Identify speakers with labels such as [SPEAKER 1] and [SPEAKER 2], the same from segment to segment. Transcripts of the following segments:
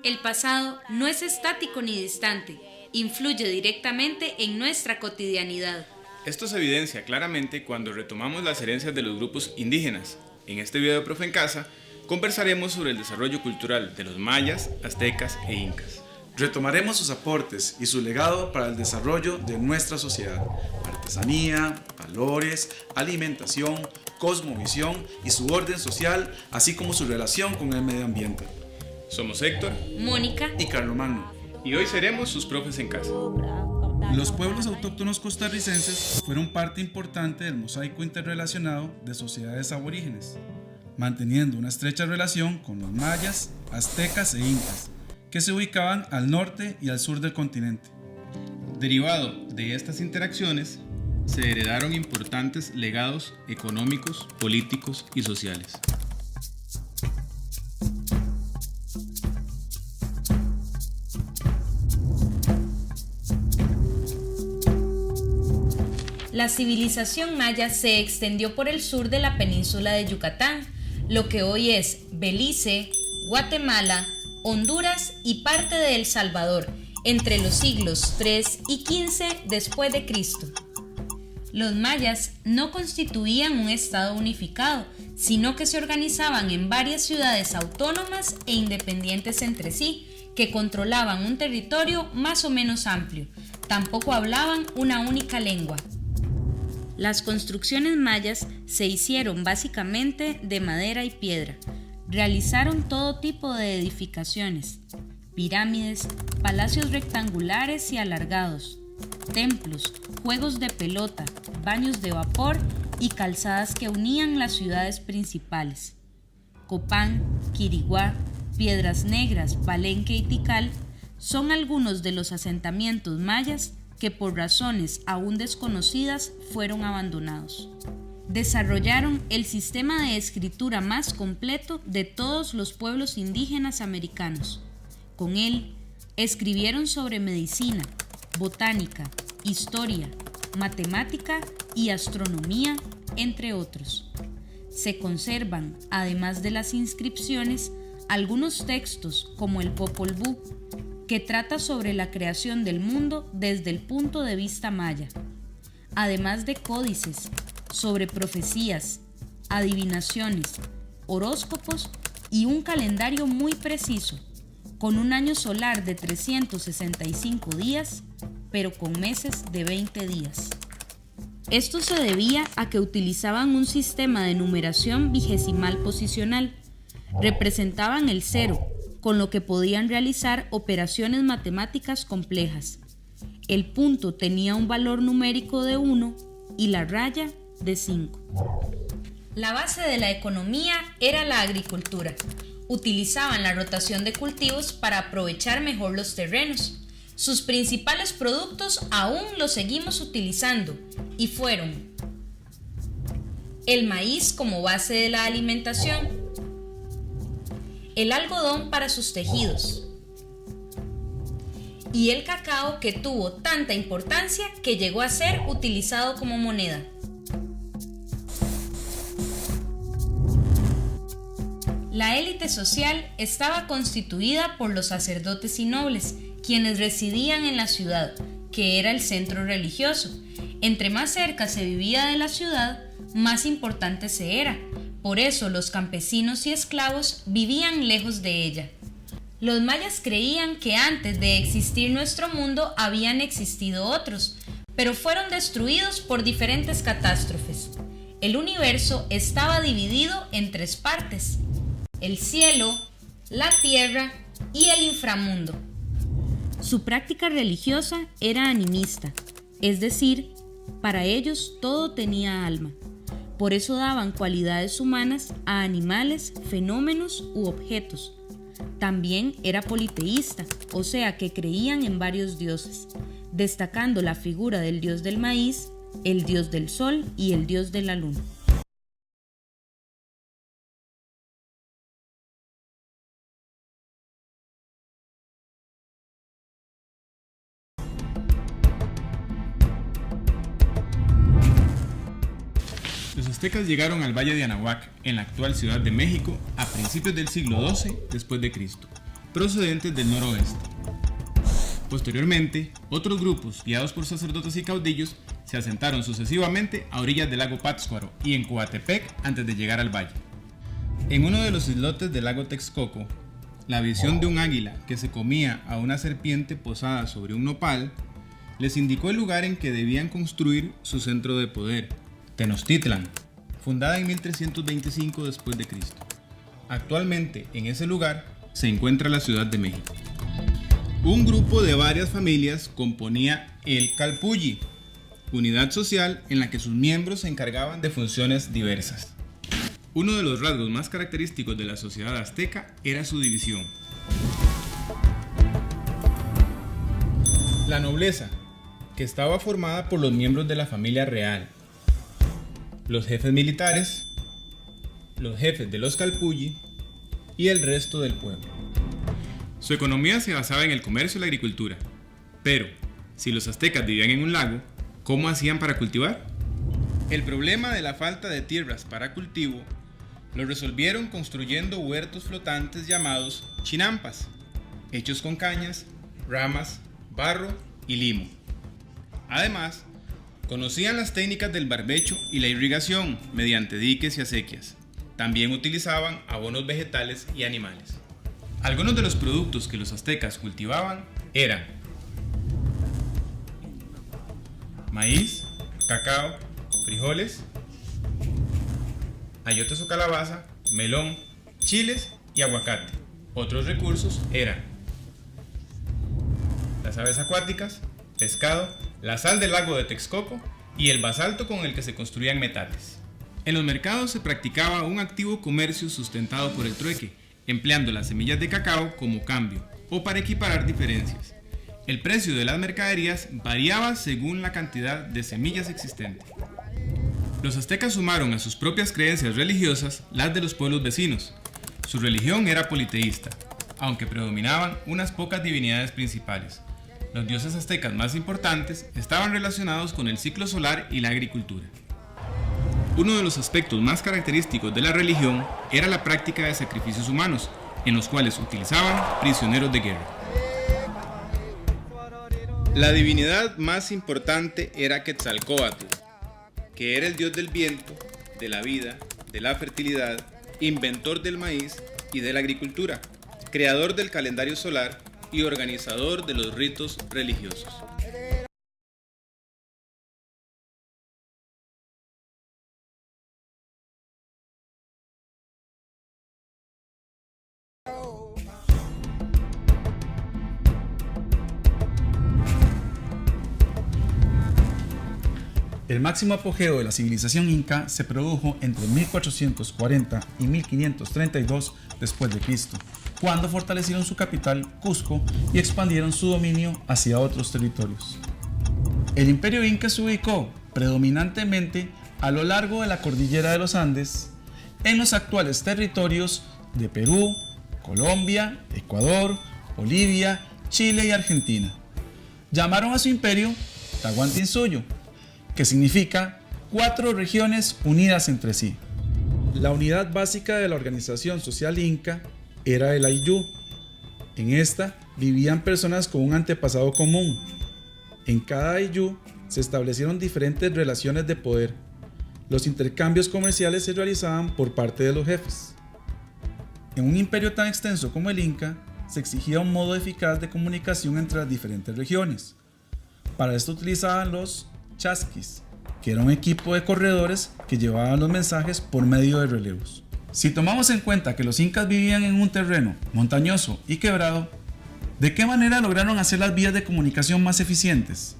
[SPEAKER 1] El pasado no es estático ni distante, influye directamente en nuestra cotidianidad.
[SPEAKER 2] Esto se evidencia claramente cuando retomamos las herencias de los grupos indígenas. En este video de Profe en Casa, conversaremos sobre el desarrollo cultural de los mayas, aztecas e incas.
[SPEAKER 3] Retomaremos sus aportes y su legado para el desarrollo de nuestra sociedad, artesanía, valores, alimentación, cosmovisión y su orden social, así como su relación con el medio ambiente.
[SPEAKER 2] Somos Héctor,
[SPEAKER 1] Mónica
[SPEAKER 3] y Carlomagno,
[SPEAKER 2] y hoy seremos sus profes en casa.
[SPEAKER 3] Los pueblos autóctonos costarricenses fueron parte importante del mosaico interrelacionado de sociedades aborígenes, manteniendo una estrecha relación con los mayas, aztecas e incas, que se ubicaban al norte y al sur del continente.
[SPEAKER 2] Derivado de estas interacciones, se heredaron importantes legados económicos, políticos y sociales.
[SPEAKER 1] La civilización maya se extendió por el sur de la península de Yucatán, lo que hoy es Belice, Guatemala, Honduras y parte de El Salvador, entre los siglos III y XV después de Cristo. Los mayas no constituían un estado unificado, sino que se organizaban en varias ciudades autónomas e independientes entre sí, que controlaban un territorio más o menos amplio. Tampoco hablaban una única lengua. Las construcciones mayas se hicieron básicamente de madera y piedra. Realizaron todo tipo de edificaciones, pirámides, palacios rectangulares y alargados, templos, juegos de pelota, baños de vapor y calzadas que unían las ciudades principales. Copán, Quiriguá, Piedras Negras, Palenque y Tikal son algunos de los asentamientos mayas que por razones aún desconocidas fueron abandonados. Desarrollaron el sistema de escritura más completo de todos los pueblos indígenas americanos. Con él, escribieron sobre medicina, botánica, historia, matemática y astronomía, entre otros. Se conservan, además de las inscripciones, algunos textos como el Popol Vuh, que trata sobre la creación del mundo desde el punto de vista maya, además de códices sobre profecías, adivinaciones, horóscopos y un calendario muy preciso, con un año solar de 365 días, pero con meses de 20 días. Esto se debía a que utilizaban un sistema de numeración vigesimal posicional. Representaban el cero, con lo que podían realizar operaciones matemáticas complejas. El punto tenía un valor numérico de 1 y la raya de 5. La base de la economía era la agricultura. Utilizaban la rotación de cultivos para aprovechar mejor los terrenos. Sus principales productos aún los seguimos utilizando y fueron el maíz como base de la alimentación, el algodón para sus tejidos y el cacao, que tuvo tanta importancia que llegó a ser utilizado como moneda. La élite social estaba constituida por los sacerdotes y nobles, quienes residían en la ciudad, que era el centro religioso. Entre más cerca se vivía de la ciudad, más importante se era. Por eso los campesinos y esclavos vivían lejos de ella. Los mayas creían que antes de existir nuestro mundo habían existido otros, pero fueron destruidos por diferentes catástrofes. El universo estaba dividido en 3 partes: el cielo, la tierra y el inframundo. Su práctica religiosa era animista, es decir, para ellos todo tenía alma. Por eso daban cualidades humanas a animales, fenómenos u objetos. También era politeísta, o sea que creían en varios dioses, destacando la figura del dios del maíz, el dios del sol y el dios de la luna.
[SPEAKER 2] Los aztecas llegaron al Valle de Anahuac, en la actual Ciudad de México, a principios del siglo XII después de Cristo. procedentes del noroeste. Posteriormente, otros grupos, guiados por sacerdotes y caudillos, se asentaron sucesivamente a orillas del lago Pátzcuaro y en Coatepec antes de llegar al valle. En uno de los islotes del lago Texcoco, la visión de un águila que se comía a una serpiente posada sobre un nopal les indicó el lugar en que debían construir su centro de poder, Tenochtitlan, fundada en 1325 después de Cristo. Actualmente en ese lugar se encuentra la Ciudad de México. Un grupo de varias familias componía el Calpulli, unidad social en la que sus miembros se encargaban de funciones diversas. Uno de los rasgos más característicos de la sociedad azteca era su división. La nobleza, que estaba formada por los miembros de la familia real, los jefes militares, los jefes de los Calpulli y el resto del pueblo. Su economía se basaba en el comercio y la agricultura. Pero, si los aztecas vivían en un lago, ¿cómo hacían para cultivar? El problema de la falta de tierras para cultivo lo resolvieron construyendo huertos flotantes llamados chinampas, hechos con cañas, ramas, barro y limo. Además, conocían las técnicas del barbecho y la irrigación mediante diques y acequias. También utilizaban abonos vegetales y animales. Algunos de los productos que los aztecas cultivaban eran maíz, cacao, frijoles, ayotes o calabaza, melón, chiles y aguacate. Otros recursos eran las aves acuáticas, pescado, la sal del lago de Texcoco y el basalto con el que se construían metales. En los mercados se practicaba un activo comercio sustentado por el trueque, empleando las semillas de cacao como cambio o para equiparar diferencias. El precio de las mercaderías variaba según la cantidad de semillas existentes. Los aztecas sumaron a sus propias creencias religiosas las de los pueblos vecinos. Su religión era politeísta, aunque predominaban unas pocas divinidades principales. Los dioses aztecas más importantes estaban relacionados con el ciclo solar y la agricultura. Uno de los aspectos más característicos de la religión era la práctica de sacrificios humanos, en los cuales utilizaban prisioneros de guerra. La divinidad más importante era Quetzalcóatl, que era el dios del viento, de la vida, de la fertilidad, inventor del maíz y de la agricultura, creador del calendario solar y organizador de los ritos religiosos.
[SPEAKER 3] El máximo apogeo de la civilización inca se produjo entre 1440 y 1532 después de Cristo, cuando fortalecieron su capital, Cusco, y expandieron su dominio hacia otros territorios. El imperio inca se ubicó predominantemente a lo largo de la cordillera de los Andes, en los actuales territorios de Perú, Colombia, Ecuador, Bolivia, Chile y Argentina. Llamaron a su imperio Tahuantinsuyo, que significa 4 regiones unidas entre sí. La unidad básica de la organización social inca era el Ayllu. En esta vivían personas con un antepasado común. En cada Ayllu se establecieron diferentes relaciones de poder. Los intercambios comerciales se realizaban por parte de los jefes. En un imperio tan extenso como el Inca, se exigía un modo eficaz de comunicación entre las diferentes regiones. Para esto utilizaban los chasquis, que era un equipo de corredores que llevaban los mensajes por medio de relevos. Si tomamos en cuenta que los incas vivían en un terreno montañoso y quebrado, ¿de qué manera lograron hacer las vías de comunicación más eficientes?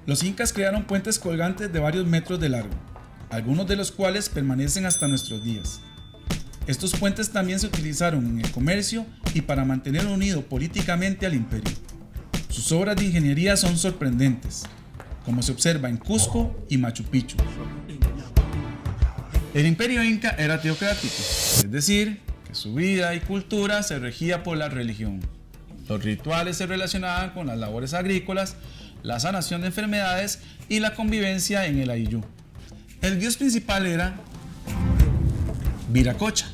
[SPEAKER 3] Los incas crearon puentes colgantes de varios metros de largo, algunos de los cuales permanecen hasta nuestros días. Estos puentes también se utilizaron en el comercio y para mantener unido políticamente al imperio. Sus obras de ingeniería son sorprendentes, como se observa en Cusco y Machu Picchu. El imperio inca era teocrático, es decir, que su vida y cultura se regía por la religión. Los rituales se relacionaban con las labores agrícolas, la sanación de enfermedades y la convivencia en el Ayllu. El dios principal era Viracocha,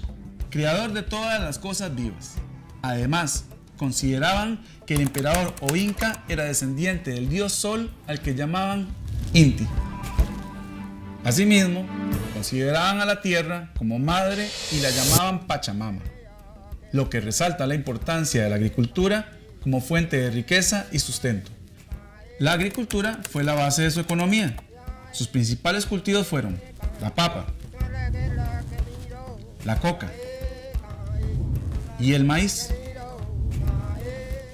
[SPEAKER 3] creador de todas las cosas vivas. Además, consideraban que el emperador o inca era descendiente del dios Sol al que llamaban Inti. Asimismo, consideraban a la tierra como madre y la llamaban Pachamama, lo que resalta la importancia de la agricultura como fuente de riqueza y sustento. La agricultura fue la base de su economía. Sus principales cultivos fueron la papa, la coca y el maíz.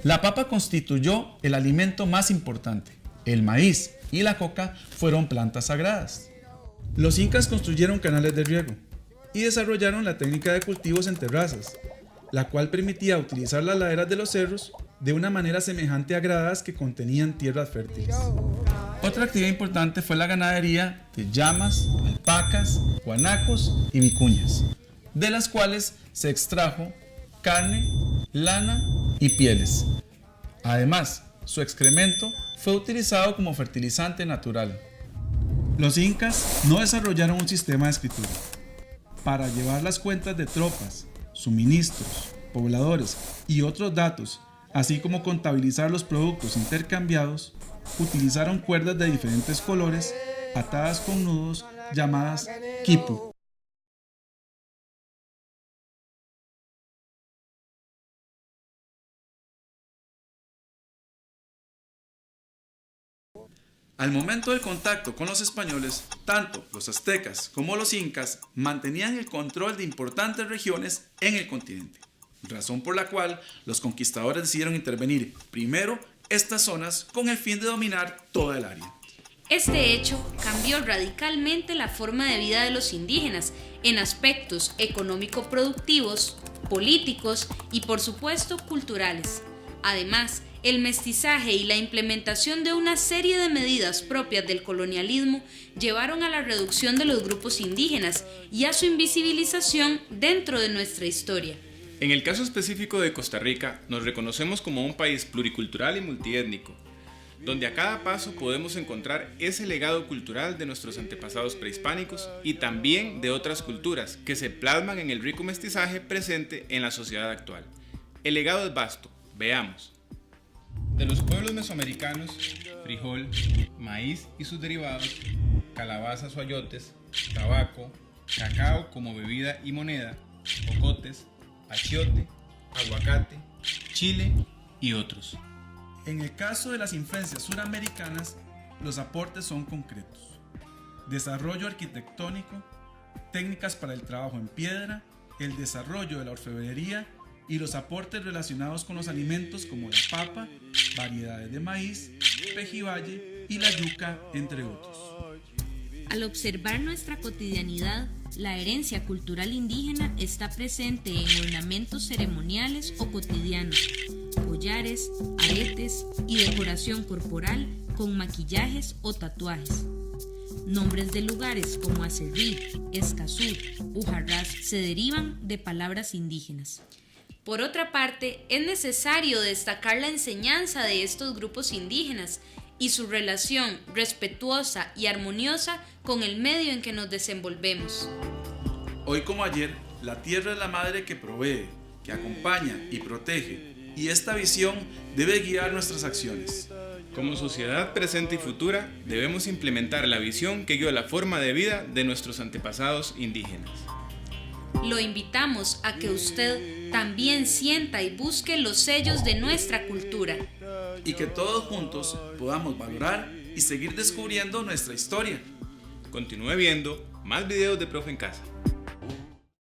[SPEAKER 3] La papa constituyó el alimento más importante. El maíz y la coca fueron plantas sagradas. Los incas construyeron canales de riego y desarrollaron la técnica de cultivos en terrazas, la cual permitía utilizar las laderas de los cerros de una manera semejante a gradas que contenían tierras fértiles. Otra actividad importante fue la ganadería de llamas, alpacas, guanacos y vicuñas, de las cuales se extrajo carne, lana y pieles. Además, su excremento fue utilizado como fertilizante natural. Los incas no desarrollaron un sistema de escritura. Para llevar las cuentas de tropas, suministros, pobladores y otros datos, así como contabilizar los productos intercambiados, utilizaron cuerdas de diferentes colores atadas con nudos llamadas quipu. Al momento del contacto con los españoles, tanto los aztecas como los incas mantenían el control de importantes regiones en el continente, razón por la cual los conquistadores decidieron intervenir primero estas zonas con el fin de dominar toda el área.
[SPEAKER 1] Este hecho cambió radicalmente la forma de vida de los indígenas en aspectos económico-productivos, políticos y por supuesto culturales. Además, el mestizaje y la implementación de una serie de medidas propias del colonialismo llevaron a la reducción de los grupos indígenas y a su invisibilización dentro de nuestra historia.
[SPEAKER 2] En el caso específico de Costa Rica, nos reconocemos como un país pluricultural y multiétnico, donde a cada paso podemos encontrar ese legado cultural de nuestros antepasados prehispánicos y también de otras culturas que se plasman en el rico mestizaje presente en la sociedad actual. El legado es vasto, veamos. De los pueblos mesoamericanos, frijol, maíz y sus derivados, calabazas o ayotes, tabaco, cacao como bebida y moneda, ocotes, achiote, aguacate, chile y otros.
[SPEAKER 3] En el caso de las influencias suramericanas, los aportes son concretos: desarrollo arquitectónico, técnicas para el trabajo en piedra, el desarrollo de la orfebrería y los aportes relacionados con los alimentos como la papa, variedades de maíz, pejibaye y la yuca, entre otros.
[SPEAKER 1] Al observar nuestra cotidianidad, la herencia cultural indígena está presente en ornamentos ceremoniales o cotidianos, collares, aretes y decoración corporal con maquillajes o tatuajes. Nombres de lugares como Acerrí, Escazú, Ujarrás se derivan de palabras indígenas. Por otra parte, es necesario destacar la enseñanza de estos grupos indígenas y su relación respetuosa y armoniosa con el medio en que nos desenvolvemos.
[SPEAKER 3] Hoy como ayer, la tierra es la madre que provee, que acompaña y protege, y esta visión debe guiar nuestras acciones.
[SPEAKER 2] Como sociedad presente y futura, debemos implementar la visión que guió la forma de vida de nuestros antepasados indígenas.
[SPEAKER 1] Lo invitamos a que usted también sienta y busque los sellos de nuestra cultura.
[SPEAKER 3] Y que todos juntos podamos valorar y seguir descubriendo nuestra historia.
[SPEAKER 2] Continúe viendo más videos de Profe en Casa.